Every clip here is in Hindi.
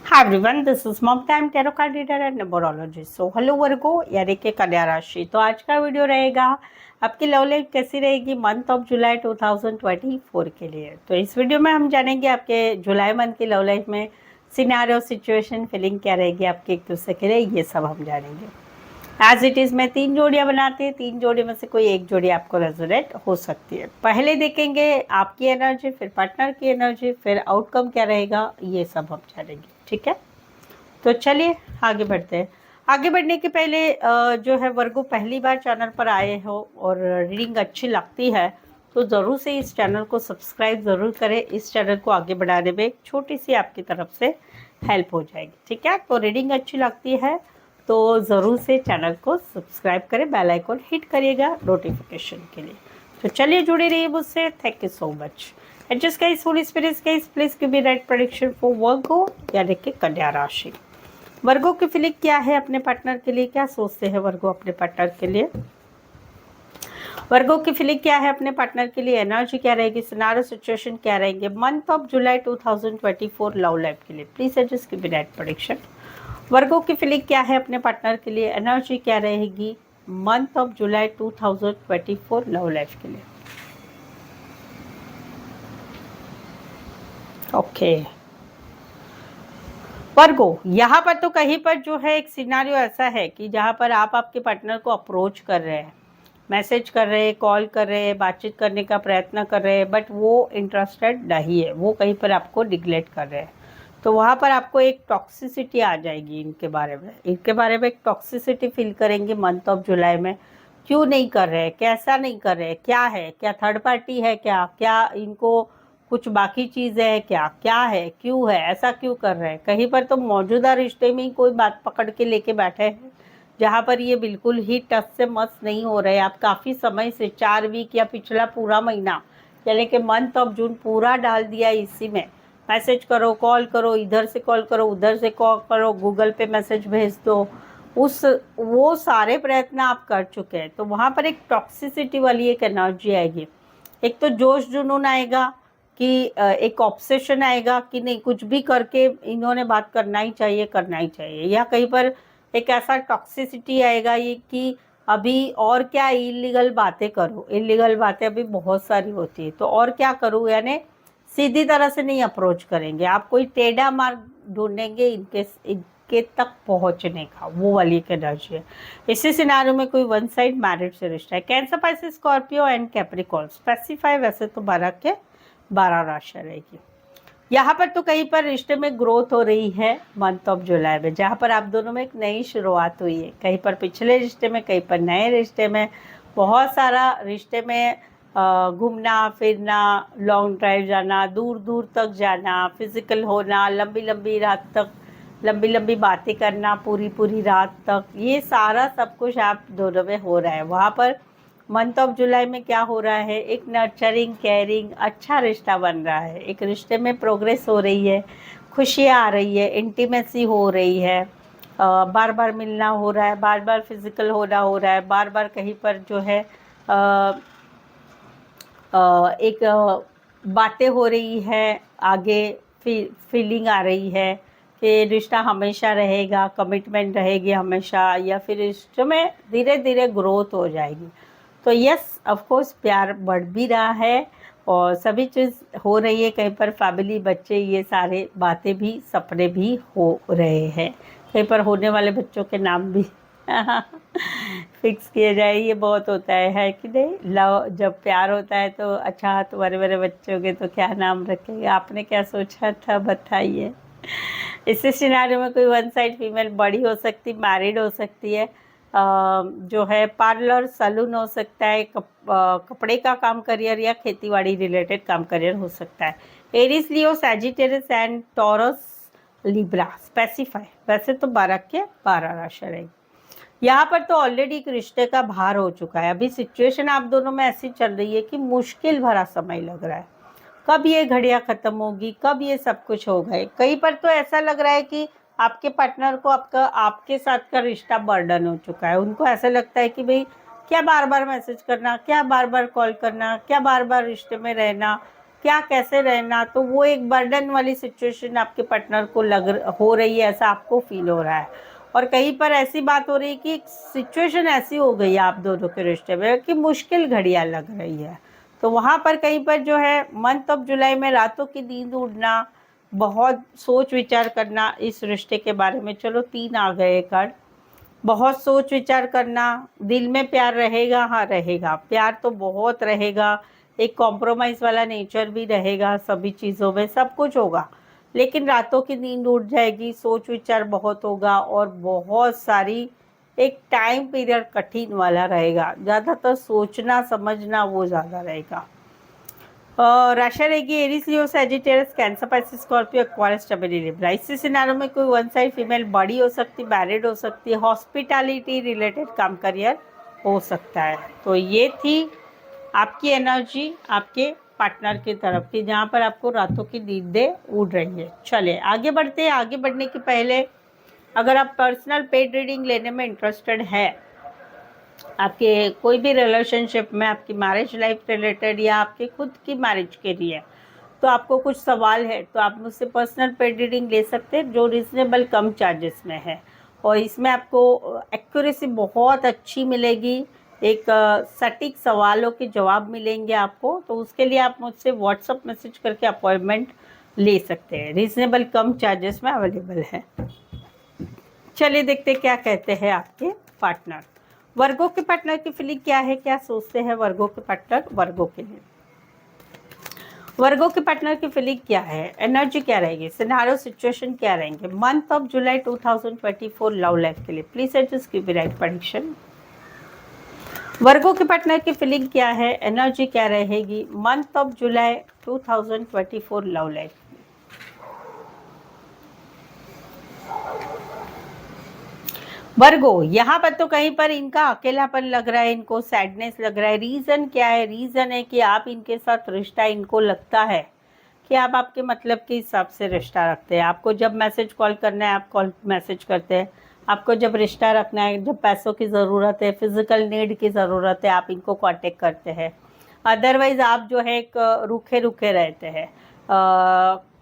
Hi everyone, this is Mom Time Tarot Card Reader and Numerologist. So hello वर्गो यानी कि कन्या राशि। तो आज का वीडियो रहेगा आपकी लव लाइफ कैसी रहेगी मंथ ऑफ जुलाई 2024 के लिए। तो इस वीडियो में हम जानेंगे आपके जुलाई मंथ की लव लाइफ में सिनेरियो, सिचुएशन, फीलिंग क्या रहेगी आपके एक दूसरे के लिए, ये सब हम जानेंगे। एज इट इज़ मैं 3 जोड़ियाँ बनाती हूँ, 3 जोड़ी में से कोई एक जोड़ी आपको रेजोनेट हो सकती है। पहले देखेंगे आपकी एनर्जी, फिर पार्टनर की एनर्जी, फिर आउटकम क्या रहेगा, ये सब हम जानेंगे। ठीक है, तो चलिए आगे बढ़ते हैं। आगे बढ़ने के पहले जो है वर्गो पहली बार चैनल पर आए हो और रीडिंग अच्छी लगती है तो ज़रूर से इस चैनल को सब्सक्राइब ज़रूर करें। इस चैनल को आगे बढ़ाने में एक छोटी सी आपकी तरफ से हेल्प हो जाएगी। ठीक है, तो रीडिंग अच्छी लगती है तो ज़रूर से चैनल को सब्सक्राइब करें, बेल आइकन हिट करिएगा नोटिफिकेशन के लिए। तो चलिए जुड़े रहिए मुझसे। Thank you so much. And just guys, holy spirits guys, please give me right prediction for Virgo यानी कि कन्या राशि। वर्गो की फीलिंग क्या है अपने पार्टनर के लिए, क्या सोचते हैं वर्गो अपने पार्टनर के लिए। वर्गो की फीलिंग क्या है अपने पार्टनर के लिए, एनर्जी क्या रहेगी, सिनेरियो सिचुएशन क्या रहेंगे month of July 2024 love life के लिए। Please just give me right prediction. Virgo की फीलिंग क्या है अपने पार्टनर के लिए, एनर्जी क्या रहेगी month of July 2024 love life के लिए। ओके वर्गो, यहाँ पर तो कहीं पर जो है एक सिनारियो ऐसा है कि जहाँ पर आप आपके पार्टनर को अप्रोच कर रहे हैं, मैसेज कर रहे हैं, कॉल कर रहे हैं, बातचीत करने का प्रयत्न कर रहे हैं, बट वो इंटरेस्टेड नहीं है, वो कहीं पर आपको निगलेक्ट कर रहे हैं। तो वहाँ पर आपको एक टॉक्सिसिटी आ जाएगी इनके बारे में एक टॉक्सिसिटी फील करेंगे मंथ ऑफ जुलाई में। क्यों नहीं कर रहे हैं, कैसा नहीं कर रहे हैं, क्या है, क्या थर्ड पार्टी है, क्या क्या इनको कुछ बाकी चीज़ है, क्या क्या है, क्यों है, ऐसा क्यों कर रहे हैं। कहीं पर तो मौजूदा रिश्ते में ही कोई बात पकड़ के लेके बैठे हैं जहाँ पर ये बिल्कुल ही टच से मस नहीं हो रहे। आप काफ़ी समय से 4 वीक या पिछला पूरा महीना यानी कि मंथ ऑफ जून पूरा डाल दिया इसी में। मैसेज करो, कॉल करो, इधर से कॉल करो, उधर से कॉल करो, गूगल पे मैसेज भेज दो, वो सारे प्रयत्न आप कर चुके हैं। तो वहाँ पर एक टॉक्सिसिटी वाली एक एनर्जी आएगी, एक तो जोश जुनून आएगा कि एक ऑब्सेशन आएगा कि नहीं कुछ भी करके इन्होंने बात करना ही चाहिए, या कहीं पर एक ऐसा टॉक्सिसिटी आएगा ये कि अभी और क्या इलीगल बातें करूँ, इलीगल बातें अभी बहुत सारी होती है तो और क्या करूँ, यानी सीधी तरह से नहीं अप्रोच करेंगे आप, कोई टेढ़ा मार्ग ढूंढेंगे इनके तक पहुंचने का, वो वाली एक एनर्जी है। इसी सिनारियो में कोई वन साइड मैरिज से रिश्ता है, cancer, Pisces, Scorpio and Capricorn. Specify वैसे तो 12 के 12 राशि रहेगी। यहाँ पर तो कहीं पर रिश्ते में ग्रोथ हो रही है मंथ ऑफ जुलाई में, जहाँ पर आप दोनों में एक नई शुरुआत हुई है, कहीं पर पिछले रिश्ते में, कहीं पर नए रिश्ते में। बहुत सारा रिश्ते में घूमना फिरना, लॉन्ग ड्राइव जाना, दूर दूर तक जाना, फिजिकल होना, लंबी लंबी रात तक लंबी लंबी बातें करना, पूरी पूरी रात तक, ये सारा सब कुछ आप दोनों में हो रहा है। वहाँ पर मंथ ऑफ जुलाई में क्या हो रहा है, एक नर्चरिंग, केयरिंग, अच्छा रिश्ता बन रहा है, एक रिश्ते में प्रोग्रेस हो रही है, खुशियाँ आ रही है, इंटीमेसी हो रही है, बार बार मिलना हो रहा है, बार बार फिजिकल होना हो रहा है, बार बार कहीं पर जो है एक बातें हो रही है, आगे फीलिंग आ रही है कि रिश्ता हमेशा रहेगा, कमिटमेंट रहेगी हमेशा, या फिर रिश्ते में धीरे धीरे ग्रोथ हो जाएगी। तो यस ऑफ कोर्स प्यार बढ़ भी रहा है और सभी चीज़ हो रही है, कहीं पर फैमिली, बच्चे, ये सारे बातें भी, सपने भी हो रहे हैं, कहीं पर होने वाले बच्चों के नाम भी फिक्स किए जाए। ये बहुत होता है कि नहीं, लव जब प्यार होता है तो अच्छा तुम्हारे मेरे बच्चे होंगे तो क्या नाम रखेंगे, आपने क्या सोचा था बताइए। इसी सिनारियो में कोई वन साइड फीमेल बड़ी हो सकती, मैरिड हो सकती है, जो है पार्लर, सैलून हो सकता है, कपड़े का काम करियर, या खेतीबाड़ी रिलेटेड काम करियर हो सकता है। Aries, Leo, Sagittarius and taurus, Libra. Specify वैसे तो 12 के 12 राशि रहेगी। यहाँ पर तो ऑलरेडी एक रिश्ते का भार हो चुका है, अभी सिचुएशन आप दोनों में ऐसी चल रही है कि मुश्किल भरा समय लग रहा है, कब ये घड़ियाँ ख़त्म होगी, कब ये सब कुछ हो गए। कहीं पर तो ऐसा लग रहा है कि आपके पार्टनर को आपके साथ का रिश्ता बर्डन हो चुका है, उनको ऐसा लगता है कि भाई क्या बार बार मैसेज करना, क्या बार बार कॉल करना, क्या बार बार रिश्ते में रहना, क्या कैसे रहना, तो वो एक बर्डन वाली सिचुएशन आपके पार्टनर को हो रही है, ऐसा आपको फील हो रहा है। और कहीं पर ऐसी बात हो रही है कि सिचुएशन ऐसी हो गई है आप दोनों के रिश्ते में कि मुश्किल घड़ियाँ लग रही है। तो वहाँ पर कहीं पर जो है मंथ ऑफ जुलाई में रातों की नींद उड़ना, बहुत सोच विचार करना इस रिश्ते के बारे में। चलो 3 आ गए कार्ड। बहुत सोच विचार करना, दिल में प्यार रहेगा, हाँ रहेगा, प्यार तो बहुत रहेगा, एक कॉम्प्रोमाइज़ वाला नेचर भी रहेगा, सभी चीज़ों में सब कुछ होगा। लेकिन रातों की नींद उड़ जाएगी, सोच विचार बहुत होगा और बहुत सारी एक टाइम पीरियड कठिन वाला रहेगा, ज़्यादातर सोचना समझना वो ज़्यादा रहेगा। राशि रहेगी Aries, Leo, Sagittarius, Cancer, Pisces, Scorpio, Aquarius, Gemini, Libra. इसी सिनारो में कोई वन साइड फीमेल बड़ी हो सकती, मैरिड हो सकती है, हॉस्पिटैलिटी रिलेटेड काम करियर हो सकता है। तो ये थी आपकी एनर्जी आपके पार्टनर की तरफ की, जहाँ पर आपको रातों की नींदें उड़ रही है। चलिए आगे बढ़ते हैं। आगे बढ़ने के पहले अगर आप पर्सनल पेड रीडिंग लेने में इंटरेस्टेड है, आपके कोई भी रिलेशनशिप में, आपकी मैरिज लाइफ रिलेटेड या आपके खुद की मैरिज के लिए, तो आपको कुछ सवाल है तो आप मुझसे पर्सनल पेड रीडिंग ले सकते हैं, जो रीजनेबल कम चार्जेस में है। और इसमें आपको एक्यूरेसी बहुत अच्छी मिलेगी, एक सटीक सवालों के जवाब मिलेंगे आपको। तो उसके लिए आप मुझसे व्हाट्सअप मैसेज करके अपॉइंटमेंट ले सकते हैं, रीजनेबल कम चार्जेस में अवेलेबल है। चलिए देखते क्या कहते हैं आपके पार्टनर। वर्गों के पार्टनर की फीलिंग क्या है, क्या सोचते हैं वर्गों के पार्टनर वर्गों के लिए। वर्गों के पार्टनर की फीलिंग क्या है, एनर्जी क्या रहेगी, सिनारियो सिचुएशन क्या रहेंगे month of July 2024 love life के लिए। Please adjust give right prediction. वर्गों के पार्टनर की फीलिंग क्या है, एनर्जी क्या रहेगी month of July 2024 love life. Virgo, यहाँ पर तो कहीं पर इनका अकेलापन लग रहा है, इनको सैडनेस लग रहा है। रीज़न क्या है, रीज़न है कि आप इनके साथ रिश्ता, इनको लगता है कि आप आपके मतलब के हिसाब से रिश्ता रखते हैं। आपको जब मैसेज कॉल करना है आप कॉल मैसेज करते हैं, आपको जब रिश्ता रखना है, जब पैसों की ज़रूरत है, फिज़िकल नीड की ज़रूरत है, आप इनको कांटेक्ट करते हैं। अदरवाइज़ आप जो है एक रूखे रूखे रहते हैं,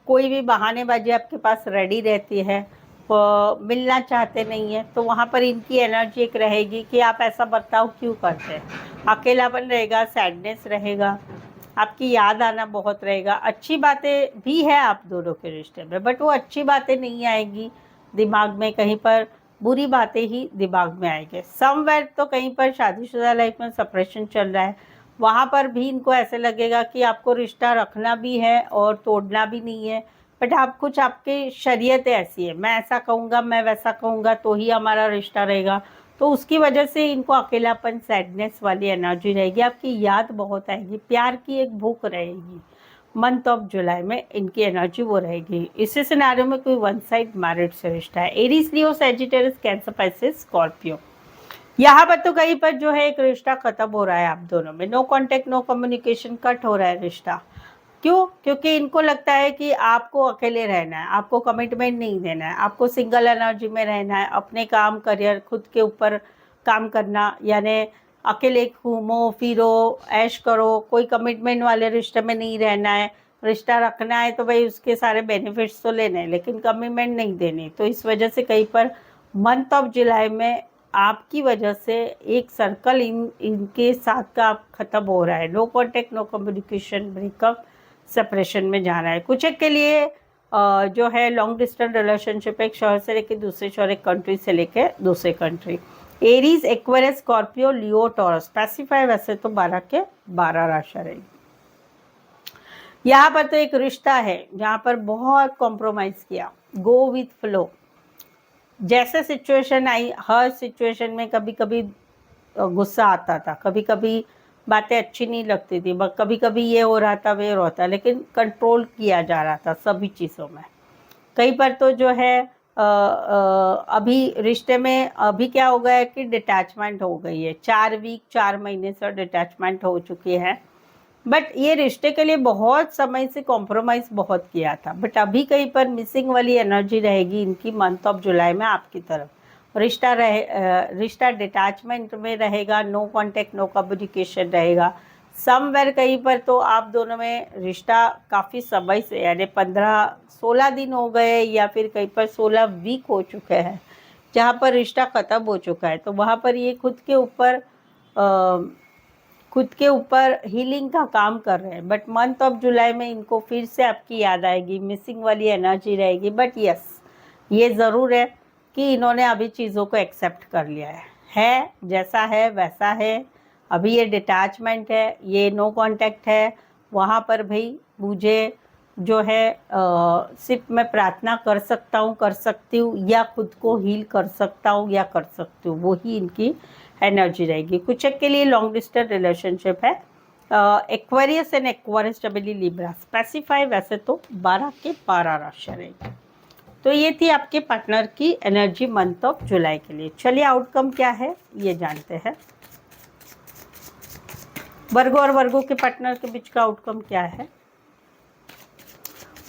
कोई भी बहानेबाजी आपके पास रेडी रहती है, मिलना चाहते नहीं है। तो वहाँ पर इनकी एनर्जी एक रहेगी कि आप ऐसा बर्ताव क्यों करते हैं। अकेलापन रहेगा, सैडनेस रहेगा, आपकी याद आना बहुत रहेगा। अच्छी बातें भी है आप दोनों के रिश्ते में, बट वो अच्छी बातें नहीं आएगी दिमाग में, कहीं पर बुरी बातें ही दिमाग में आएंगे। समवेयर तो कहीं पर शादीशुदा लाइफ में सेपरेशन चल रहा है, वहाँ पर भी इनको ऐसे लगेगा कि आपको रिश्ता रखना भी है और तोड़ना भी नहीं है। बट आप कुछ, आपकी शरीयत ऐसी है, मैं ऐसा कहूँगा, मैं वैसा कहूँगा तो ही हमारा रिश्ता रहेगा। तो उसकी वजह से इनको अकेलापन, सैडनेस वाली एनर्जी रहेगी, आपकी याद बहुत आएगी, प्यार की एक भूख रहेगी। मंथ ऑफ जुलाई में इनकी एनर्जी वो रहेगी। इसी सिनेरियो में कोई वन साइड मैरिड से रिश्ता है, Aries, Leo, Sagittarius, Cancer, Pisces, Scorpio. यहाँ पर तो कहीं पर जो है एक रिश्ता खत्म हो रहा है आप दोनों में, no contact, no communication, cut हो रहा है रिश्ता। क्यों? क्योंकि इनको लगता है कि आपको अकेले रहना है, आपको कमिटमेंट नहीं देना है, आपको सिंगल एनर्जी में रहना है, अपने काम, करियर, खुद के ऊपर काम करना, यानी अकेले घूमो फिरो, ऐश करो, कोई कमिटमेंट वाले रिश्ते में नहीं रहना है। रिश्ता रखना है तो भाई उसके सारे बेनिफिट्स तो लेने हैं, लेकिन कमिटमेंट नहीं देनी। तो इस वजह से कहीं पर मंथ ऑफ जुलाई में आपकी वजह से एक सर्कल इनके साथ का ख़त्म हो रहा है। No contact, no communication, breakup, separation में जाना है। कुछ एक के लिए जो है लॉन्ग डिस्टेंस रिलेशनशिप, एक शहर से लेकर दूसरे शहर, एक कंट्री से लेकर दूसरे कंट्री। एरीज, एक्वेरियस, स्कॉर्पियो, लियो, टॉरस। स्पेसिफाई वैसे तो 12 के 12 राशि रहेगी। यहाँ पर तो एक रिश्ता है जहाँ पर बहुत कॉम्प्रोमाइज़ किया, गो विथ फ्लो। जैसे सिचुएशन आई, हर सिचुएशन में कभी कभी गुस्सा आता था, कभी कभी बातें अच्छी नहीं लगती थी, कभी कभी ये हो रहा था, वे हो रहा था, लेकिन कंट्रोल किया जा रहा था सभी चीज़ों में। कई बार तो जो है अभी रिश्ते में अभी क्या हो गया है कि डिटैचमेंट हो गई है, 4 वीक 4 महीने से डिटैचमेंट हो चुकी है। बट ये रिश्ते के लिए बहुत समय से कॉम्प्रोमाइज़ बहुत किया था, बट अभी कहीं पर मिसिंग वाली एनर्जी रहेगी इनकी मंथ ऑफ जुलाई में आपकी तरफ। रिश्ता डिटैचमेंट में रहेगा, नो कांटेक्ट, नो कम्युनिकेशन रहेगा, समवेयर कहीं पर तो आप दोनों में रिश्ता काफ़ी समय से, यानी 15-16 दिन हो गए या फिर कहीं पर 16 वीक हो चुके हैं जहाँ पर रिश्ता ख़त्म हो चुका है। तो वहाँ पर ये खुद के ऊपर हीलिंग का काम कर रहे हैं। बट मंथ ऑफ जुलाई में इनको फिर से आपकी याद आएगी, मिसिंग वाली एनर्जी रहेगी। बट यस, ये ज़रूर है कि इन्होंने अभी चीज़ों को एक्सेप्ट कर लिया है जैसा है वैसा है। अभी ये डिटैचमेंट है, ये नो कांटेक्ट है। वहाँ पर भाई मुझे जो है सिर्फ मैं प्रार्थना कर सकता हूँ, कर सकती हूँ, या खुद को हील कर सकता हूँ या कर सकती हूँ, वो ही इनकी एनर्जी रहेगी। कुछ एक के लिए लॉन्ग डिस्टेंस रिलेशनशिप है। Aquarius and Aquarius doubly Libra specify, वैसे तो 12 के 12 राशि रहेगी। तो ये थी आपके पार्टनर की एनर्जी मंथ ऑफ जुलाई के लिए। चलिए आउटकम क्या है ये जानते हैं। वर्गो और वर्गो के पार्टनर के बीच का आउटकम क्या है?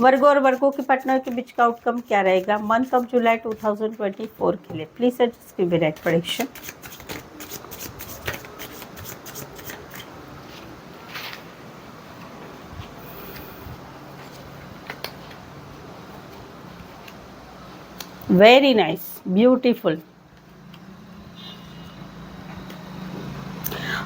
वर्गो और वर्गो के पार्टनर के बीच का आउटकम क्या रहेगा मंथ ऑफ जुलाई 2024 के लिए? Please suggest give right prediction. Very nice, beautiful.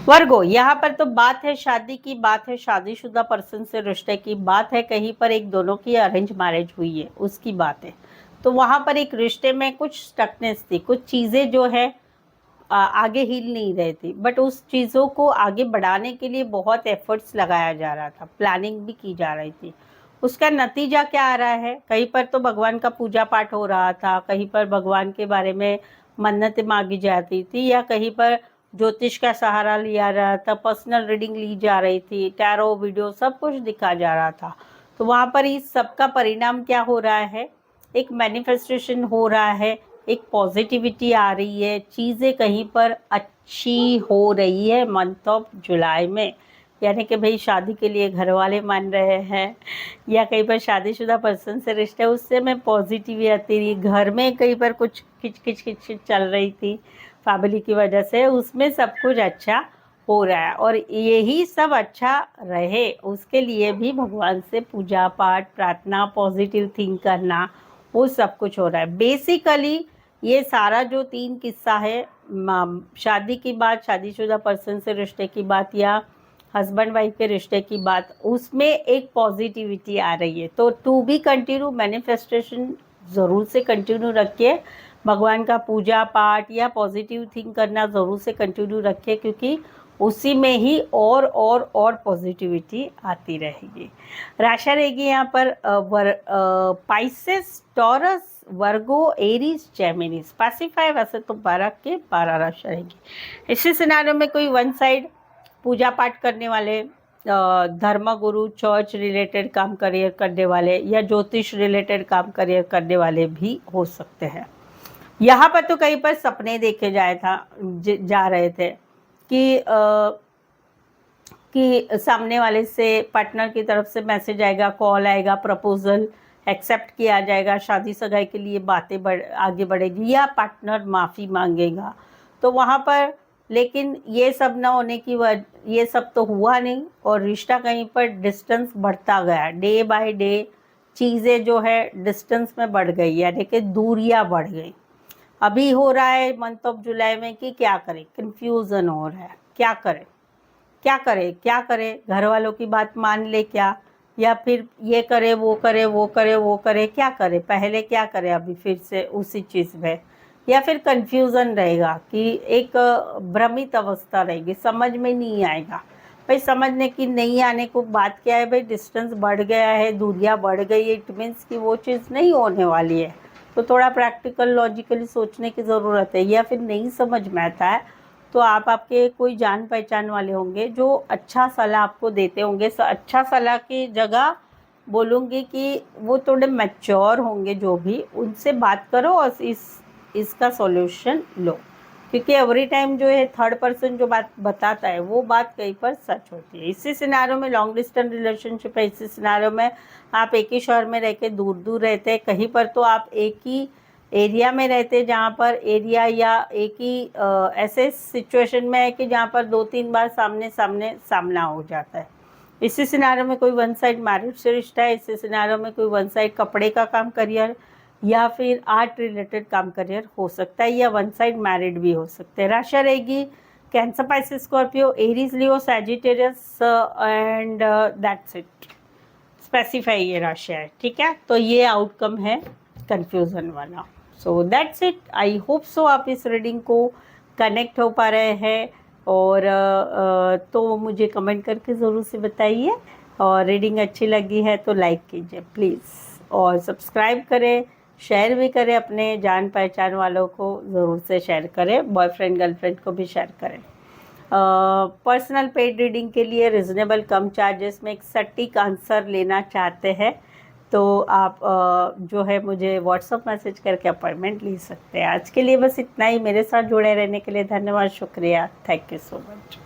Virgo, यहाँ पर तो बात है शादी की, बात है शादीशुदा पर्सन से रिश्ते की, बात है कहीं पर एक दोनों की अरेंज मैरिज हुई है उसकी बात है। तो वहाँ पर एक रिश्ते में कुछ स्टकनेस थी, कुछ चीज़ें जो है आगे हिल नहीं रही थी। बट उस चीज़ों को आगे बढ़ाने के लिए बहुत एफर्ट्स लगाया जा रहा था, प्लानिंग भी की जा रही थी। उसका नतीजा क्या आ रहा है? कहीं पर तो भगवान का पूजा पाठ हो रहा था, कहीं पर भगवान के बारे में मन्नतें मांगी जाती थी, या कहीं पर ज्योतिष का सहारा लिया रहा था, पर्सनल रीडिंग ली जा रही थी, टैरो वीडियो सब कुछ दिखा जा रहा था। तो वहाँ पर इस सब का परिणाम क्या हो रहा है? एक मैनिफेस्टेशन हो रहा है, एक पॉजिटिविटी आ रही है, चीज़ें कहीं पर अच्छी हो रही है मंथ ऑफ जुलाई में। यानी कि भाई शादी के लिए घर वाले मान रहे हैं, या कहीं पर शादीशुदा पर्सन से रिश्ते उससे में पॉजिटिविटी आती रही। घर में कहीं पर कुछ खिच चल रही थी फैमिली की वजह से, उसमें सब कुछ अच्छा हो रहा है। और यही सब अच्छा रहे उसके लिए भी भगवान से पूजा पाठ, प्रार्थना, पॉजिटिव थिंक करना, वो सब कुछ हो रहा है। बेसिकली ये सारा जो 3 किस्सा है, शादी की बात, शादीशुदा पर्सन से रिश्ते की बात, या हस्बैंड वाइफ के रिश्ते की बात, उसमें एक पॉजिटिविटी आ रही है। तो टू बी कंटिन्यू, मैनिफेस्टेशन ज़रूर से कंटिन्यू रखिए, भगवान का पूजा पाठ या पॉजिटिव थिंक करना ज़रूर से कंटिन्यू रखिए, क्योंकि उसी में ही और पॉजिटिविटी आती रहेगी। राशि रहेगी यहाँ पर पाइसेस, टॉरस, वर्गो, एरीज, जेमिनी। स्पेसिफाई, वैसे तो 12 के 12 राशि रहेगी। इसी सिनारियो में कोई वन साइड पूजा पाठ करने वाले, धर्मगुरु, चर्च रिलेटेड काम करियर करने वाले, या ज्योतिष रिलेटेड काम करियर करने वाले भी हो सकते हैं। यहाँ पर तो कहीं पर सपने देखे जा रहे थे कि सामने वाले से, पार्टनर की तरफ से मैसेज आएगा, कॉल आएगा, प्रपोजल एक्सेप्ट किया जाएगा, शादी सगाई के लिए बातें आगे बढ़ेगी, या पार्टनर माफ़ी मांगेगा। तो वहाँ पर लेकिन ये सब ना होने की वजह, ये सब तो हुआ नहीं, और रिश्ता कहीं पर डिस्टेंस बढ़ता गया। डे बाय डे चीज़ें जो है डिस्टेंस में बढ़ गई, यानी कि दूरियां बढ़ गई। अभी हो रहा है मंथ ऑफ जुलाई में कि क्या करें, कंफ्यूजन हो रहा है, क्या करें क्या करे क्या करे, घर वालों की बात मान ले क्या, या फिर ये करे वो करे वो करे वो करे, क्या करे, पहले क्या करे, अभी फिर से उसी चीज़ में, या फिर कंफ्यूजन रहेगा कि एक भ्रमित अवस्था रहेगी, समझ में नहीं आएगा। भाई समझने की नहीं आने को बात क्या है? भाई डिस्टेंस बढ़ गया है, दूरियां बढ़ गई है, इट मीन्स कि वो चीज़ नहीं होने वाली है। तो थोड़ा प्रैक्टिकल लॉजिकली सोचने की ज़रूरत है। या फिर नहीं समझ में आता है तो आप आपके कोई जान पहचान वाले होंगे जो अच्छा सलाह आपको देते होंगे। अच्छा सलाह की जगह बोलूँगी कि वो थोड़े मैच्योर होंगे, जो भी, उनसे बात करो और इसका सॉल्यूशन लो। क्योंकि एवरी टाइम जो है थर्ड पर्सन जो बात बताता है वो बात कहीं पर सच होती है। इसी सिनारियो में लॉन्ग डिस्टेंस रिलेशनशिप है, इसी सिनारियो में आप एक ही शहर में रह के दूर दूर रहते हैं, कहीं पर तो आप एक ही एरिया में रहते जहाँ पर एरिया या एक ही ऐसे सिचुएशन में है कि जहाँ पर 2-3 बार सामना हो जाता है। इसी सिनारियो में कोई वन साइड मैरिज से रिश्ता है, इसी सिनारियो में कोई वन साइड कपड़े का काम करियर या फिर आर्ट रिलेटेड काम करियर हो सकता है, या वन साइड मैरिड भी हो सकते हैं। राशि रहेगी cancer, Pisces, Scorpio, Aries, Leo, Sagittarius and that's it. Specify ये राशि है, ठीक है। तो ये आउटकम है कन्फ्यूज़न वाला। So that's it. I hope so आप इस रीडिंग को कनेक्ट हो पा रहे हैं, और तो मुझे कमेंट करके ज़रूर से बताइए, और रीडिंग अच्छी लगी है तो लाइक कीजिए प्लीज़, और सब्सक्राइब करें, शेयर भी करें, अपने जान पहचान वालों को ज़रूर से शेयर करें, बॉयफ्रेंड गर्लफ्रेंड को भी शेयर करें। पर्सनल पेड रीडिंग के लिए रिजनेबल कम चार्जेस में एक सटीक आंसर लेना चाहते हैं तो आप जो है मुझे व्हाट्सअप मैसेज करके अपॉइंटमेंट ले सकते हैं। आज के लिए बस इतना ही। मेरे साथ जुड़े रहने के लिए धन्यवाद, शुक्रिया, थैंक यू सो मच।